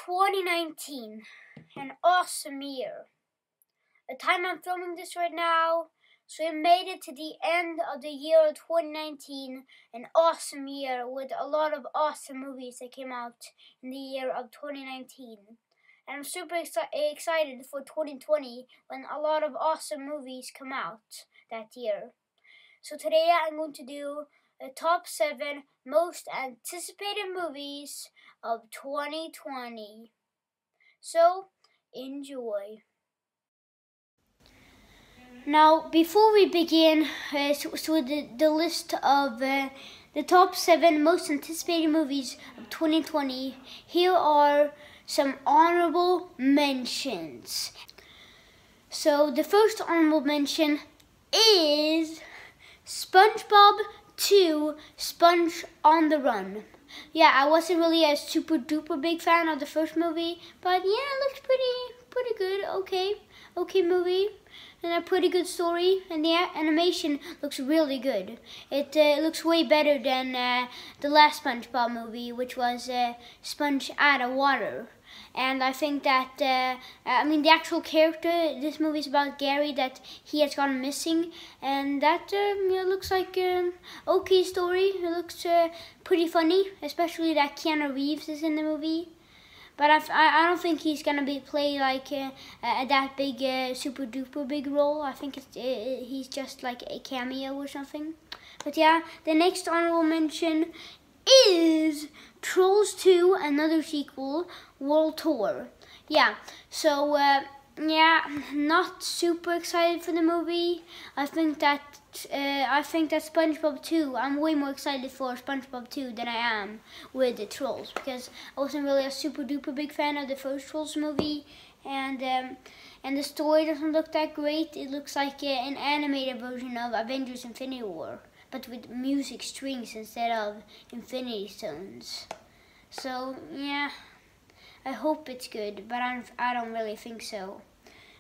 2019, an awesome year. The time I'm filming this right now, so we made it to the end of the year of 2019, an awesome year with a lot of awesome movies that came out in the year of 2019. And I'm super excited for 2020 when a lot of awesome movies come out that year. So today I'm going to do the top 7 most anticipated movies of 2020. So, enjoy. Now, before we begin, the list of the top 7 most anticipated movies of 2020, here are some honorable mentions. So, the first honorable mention is SpongeBob 2, Sponge on the Run. Yeah, I wasn't really a super duper big fan of the first movie, but yeah, it looks pretty good. Okay movie, and a pretty good story, and the animation looks really good. It looks way better than the last SpongeBob movie, which was Sponge out of water. And I think that, the actual character, this movie is about Gary, that he has gone missing. And that looks like an okay story. It looks pretty funny, especially that Keanu Reeves is in the movie. But I don't think he's going to play like that big, super duper big role. I think he's just like a cameo or something. But yeah, the next honorable mention is Trolls 2, another sequel, World Tour. Yeah, so not super excited for the movie. I think that SpongeBob 2, I'm way more excited for SpongeBob 2 than I am with the Trolls, because I wasn't really a super duper big fan of the first Trolls movie, and the story doesn't look that great. It looks like an animated version of Avengers Infinity War, but with music strings instead of Infinity Stones. So yeah, I hope it's good, but I don't really think so.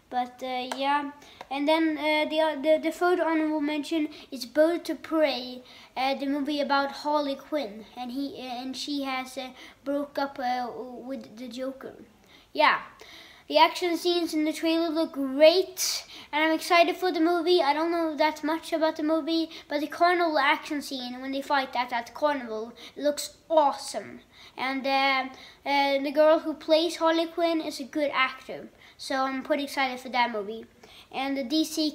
But yeah, and then the third honorable mention is Birds of Prey, the movie about Harley Quinn, and she has broke up with the Joker. Yeah. The action scenes in the trailer look great, and I'm excited for the movie. I don't know that much about the movie, but the carnival action scene when they fight at that carnival looks awesome. And the girl who plays Harley Quinn is a good actor, so I'm pretty excited for that movie. And the DCEU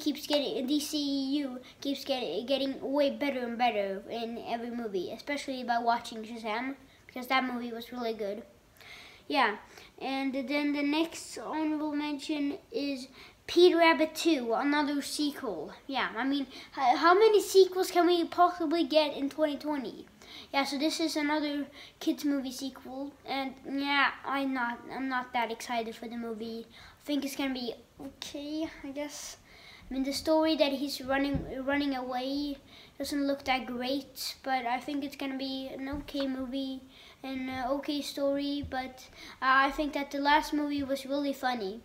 keeps getting way better and better in every movie, especially by watching Shazam, because that movie was really good. Yeah, and then the next honorable mention is Peter Rabbit 2, another sequel. Yeah, how many sequels can we possibly get in 2020? Yeah, so this is another kids movie sequel, and yeah, I'm not that excited for the movie. I think it's gonna be okay, I guess. The story that he's running away doesn't look that great, but I think it's gonna be an okay movie, an okay story. But I think that the last movie was really funny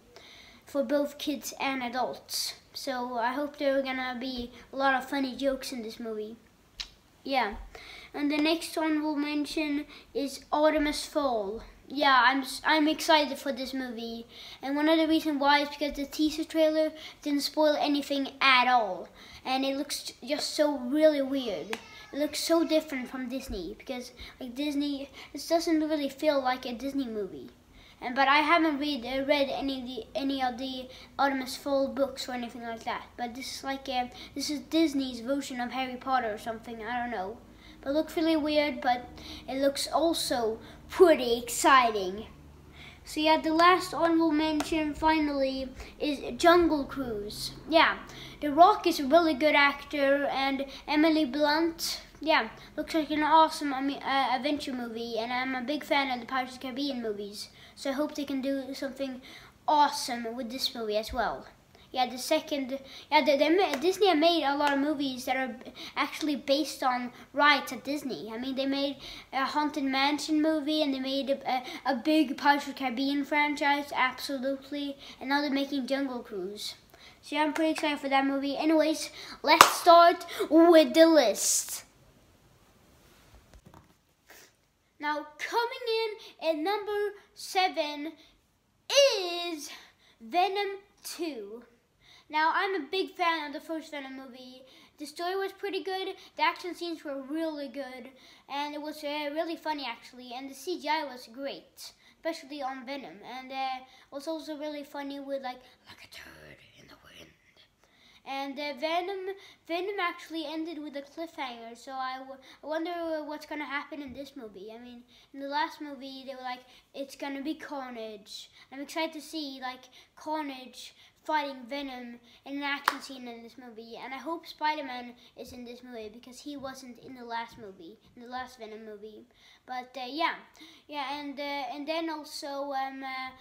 for both kids and adults. So I hope there are gonna be a lot of funny jokes in this movie. Yeah, and the next one we'll mention is Artemis Fowl. Yeah, I'm excited for this movie, and one of the reasons why is because the teaser trailer didn't spoil anything at all, and it looks just so really weird. It looks so different from Disney, because like Disney, it doesn't really feel like a Disney movie. But I haven't read any of the Artemis Fowl books or anything like that. But this is like this is Disney's version of Harry Potter or something. I don't know. But it looks really weird, but it looks also pretty exciting. So yeah, the last honorable mention finally is Jungle Cruise. Yeah, The Rock is a really good actor, and Emily Blunt, yeah, looks like an awesome adventure movie, and I'm a big fan of the Pirates of the Caribbean movies. So I hope they can do something awesome with this movie as well. Yeah, Disney have made a lot of movies that are actually based on rights at Disney. They made a Haunted Mansion movie, and they made a big Pirates of the Caribbean franchise, absolutely. And now they're making Jungle Cruise. So yeah, I'm pretty excited for that movie. Anyways, let's start with the list. Now, coming in at number 7 is Venom 2. Now, I'm a big fan of the first Venom movie. The story was pretty good, the action scenes were really good, and it was really funny actually, and the CGI was great, especially on Venom, and it was also really funny with like a turd in the wind. And Venom actually ended with a cliffhanger, so I wonder what's gonna happen in this movie. I mean, in the last movie they were like, it's gonna be Carnage. I'm excited to see like Carnage fighting Venom in an action scene in this movie, and I hope Spider-Man is in this movie because he wasn't in the last movie, in the last Venom movie. But yeah, and then also I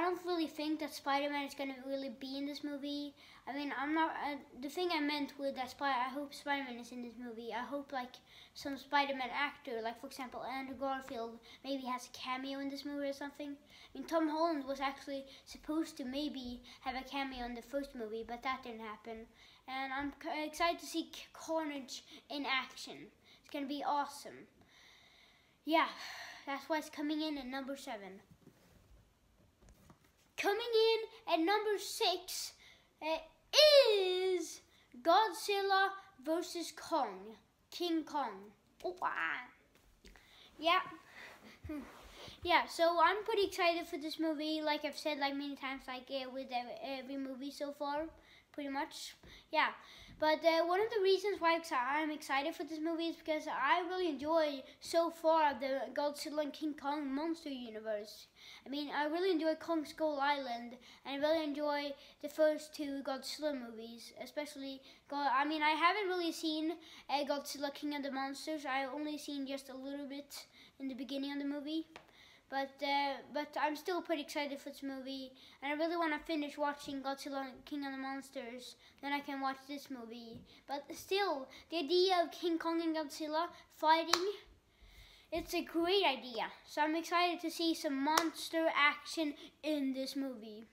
don't really think that Spider-Man is gonna really be in this movie. I mean, I'm not. The thing I meant with that I hope Spider-Man is in this movie. I hope like some Spider-Man actor, like for example Andrew Garfield, maybe has a cameo in this movie or something. I mean, Tom Holland was actually supposed to maybe have a cameo in the first movie, but that didn't happen. And I'm excited to see Carnage in action. It's gonna be awesome. Yeah, that's why it's coming in at number 7. Coming in at number 6 is Godzilla vs. King Kong. Oh, wow. Yeah. Yeah, so I'm pretty excited for this movie, like I've said like many times, like with every movie so far, pretty much. Yeah, but one of the reasons why I'm excited for this movie is because I really enjoy so far the Godzilla and King Kong monster universe. I mean, I really enjoy Kong Skull Island, and I really enjoy the first 2 Godzilla movies, especially. I mean, I haven't really seen Godzilla King of the Monsters. I've only seen just a little bit in the beginning of the movie. But I'm still pretty excited for this movie, and I really want to finish watching Godzilla King of the Monsters, then I can watch this movie. But still, the idea of King Kong and Godzilla fighting, it's a great idea. So I'm excited to see some monster action in this movie.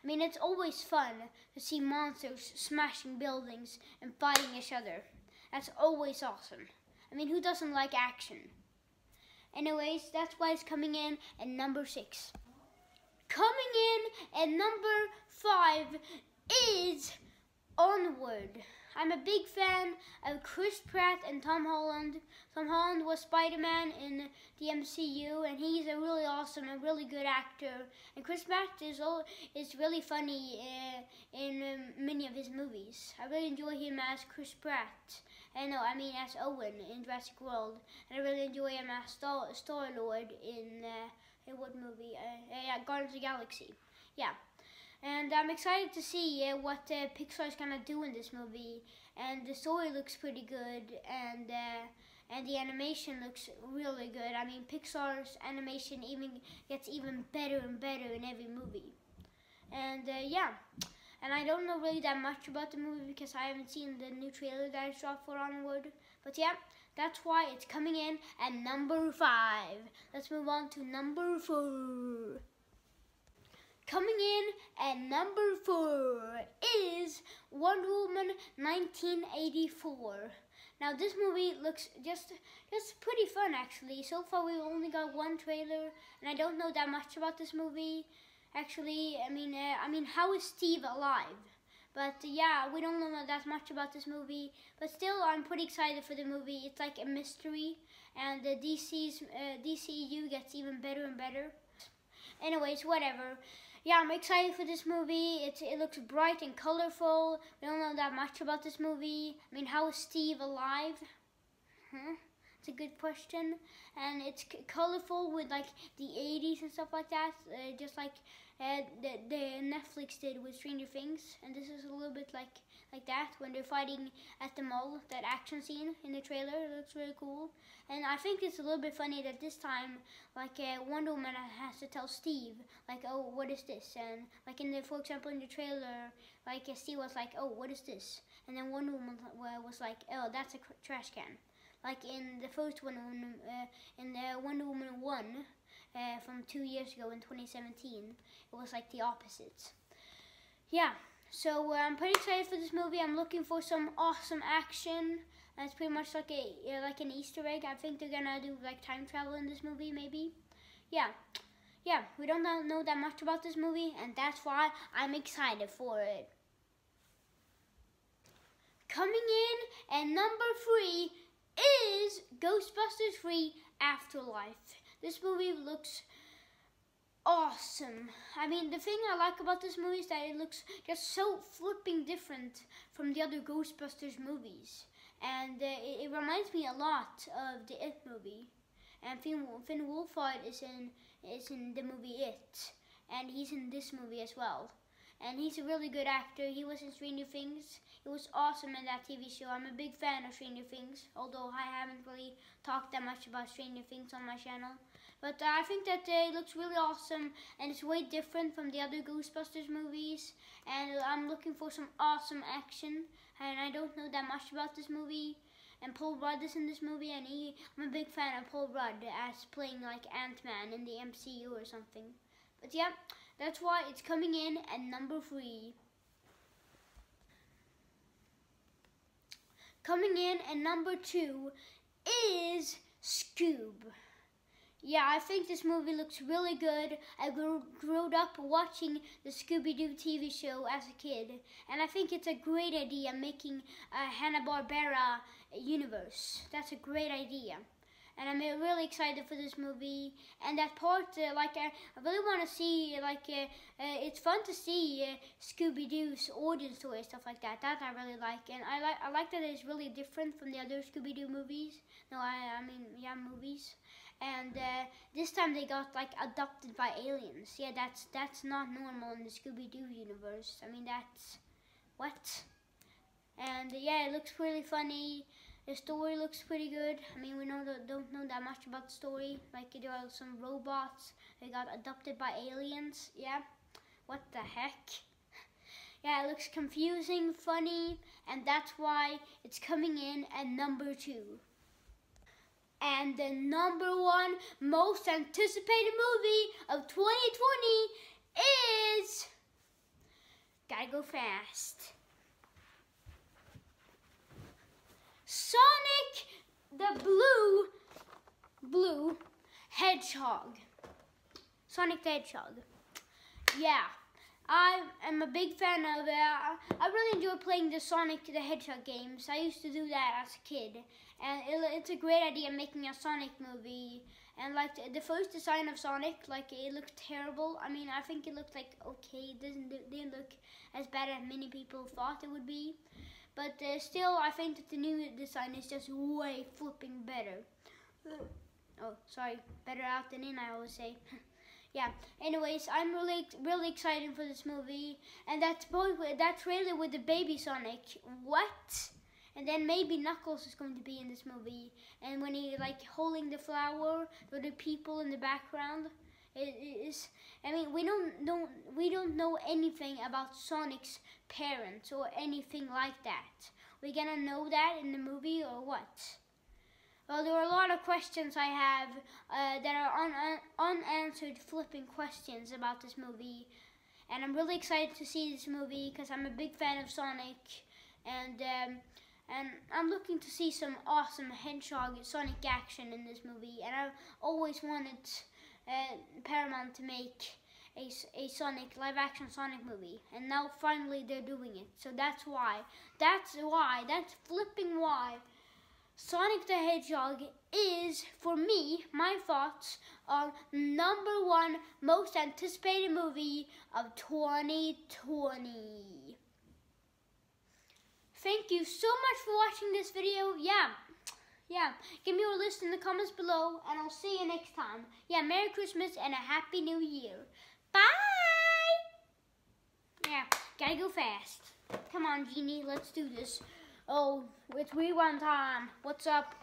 I mean, it's always fun to see monsters smashing buildings and fighting each other. That's always awesome. I mean, who doesn't like action? Anyways, that's why it's coming in at number 6. Coming in at number 5 is Onward. I'm a big fan of Chris Pratt and Tom Holland. Tom Holland was Spider-Man in the MCU, and he's a really awesome and really good actor. And Chris Pratt is really funny in many of his movies. I really enjoy him as Chris Pratt. I mean as Owen in Jurassic World. And I really enjoy him as Star-Lord in what movie? Guardians of the Galaxy. Yeah. And I'm excited to see what Pixar is gonna do in this movie. And the story looks pretty good, and the animation looks really good. I mean, Pixar's animation gets even better and better in every movie. And yeah. And I don't know really that much about the movie because I haven't seen the new trailer that I dropped for Onward. But yeah, that's why it's coming in at number 5. Let's move on to number 4. Coming in at number 4 is Wonder Woman 1984. Now this movie looks just pretty fun actually. So far we've only got 1 trailer, and I don't know that much about this movie. Actually, I mean, how is Steve alive? But yeah, we don't know that much about this movie. But still, I'm pretty excited for the movie. It's like a mystery, and the DCU gets even better and better. Anyways, whatever. Yeah, I'm excited for this movie. It looks bright and colorful. We don't know that much about this movie. I mean, how is Steve alive? It's a good question. And it's colorful with like the 80s and stuff like that, just like the Netflix did with Stranger Things. And this is a little bit like that when they're fighting at the mall. That action scene in the trailer, it looks really cool. And I think it's a little bit funny that this time, like Wonder Woman has to tell Steve, like, oh, what is this? And like for example, in the trailer, like Steve was like, oh, what is this? And then Wonder Woman was like, oh, that's a trash can. Like in the first Wonder Woman, in the Wonder Woman 1 from 2 years ago in 2017, it was like the opposite. Yeah, so I'm pretty excited for this movie. I'm looking for some awesome action. And it's pretty much like an Easter egg. I think they're gonna do like time travel in this movie, maybe. Yeah, we don't know that much about this movie, and that's why I'm excited for it. Coming in at number 3 is Ghostbusters 3 Afterlife. This movie looks awesome. I mean, the thing I like about this movie is that it looks just so flipping different from the other Ghostbusters movies. And it reminds me a lot of the It movie. And Finn Wolfhard is in the movie It, and he's in this movie as well. And he's a really good actor. He was in Stranger Things. It was awesome in that TV show. I'm a big fan of Stranger Things, although I haven't really talked that much about Stranger Things on my channel. But I think that it looks really awesome, and it's way different from the other Ghostbusters movies. And I'm looking for some awesome action, and I don't know that much about this movie. And Paul Rudd is in this movie, and I'm a big fan of Paul Rudd as playing like Ant-Man in the MCU or something. But yeah, that's why it's coming in at number 3. Coming in at number 2 is Scoob. Yeah, I think this movie looks really good. I grew up watching the Scooby-Doo TV show as a kid, and I think it's a great idea making a Hanna-Barbera universe. That's a great idea. And I'm really excited for this movie. And that part, I really want to see, it's fun to see Scooby-Doo's origin story and stuff like that. That I really like. And I like that it's really different from the other Scooby-Doo movies. Movies. And this time they got like adopted by aliens. Yeah, that's not normal in the Scooby-Doo universe. I mean, that's what? And yeah, it looks really funny. The story looks pretty good. I mean, we don't know that much about the story. Like, there are some robots. They got adopted by aliens. Yeah, what the heck? Yeah, it looks confusing, funny, and that's why it's coming in at number 2. And the number 1 most anticipated movie of 2020 is... Gotta go fast. Sonic the Blue Hedgehog. Sonic the Hedgehog. Yeah, I am a big fan of it. I really enjoy playing the Sonic the Hedgehog games. I used to do that as a kid. And it's a great idea making a Sonic movie. And like the first design of Sonic, like it looked terrible. I mean, I think it looked like okay. It didn't look as bad as many people thought it would be. But still, I think that the new design is just way flipping better. Oh, sorry, better out than in, I always say. Yeah. Anyways, I'm really excited for this movie, and that trailer with the baby Sonic. What? And then maybe Knuckles is going to be in this movie, and when he like holding the flower with the people in the background. It is. I mean, we don't know anything about Sonic's parents or anything like that. We gonna know that in the movie or what? Well, there are a lot of questions I have that are unanswered, flipping questions about this movie, and I'm really excited to see this movie because I'm a big fan of Sonic, and I'm looking to see some awesome Hedgehog Sonic action in this movie, and I've always wanted Paramount to make a live action Sonic movie, and now finally they're doing it. So that's flipping why Sonic the Hedgehog is, for me, my thoughts are number 1 most anticipated movie of 2020. Thank you so much for watching this video. Yeah, give me your list in the comments below, and I'll see you next time. Yeah, Merry Christmas and a Happy New Year. Bye! Yeah, gotta go fast. Come on, Genie, let's do this. Oh, it's rewind time. What's up?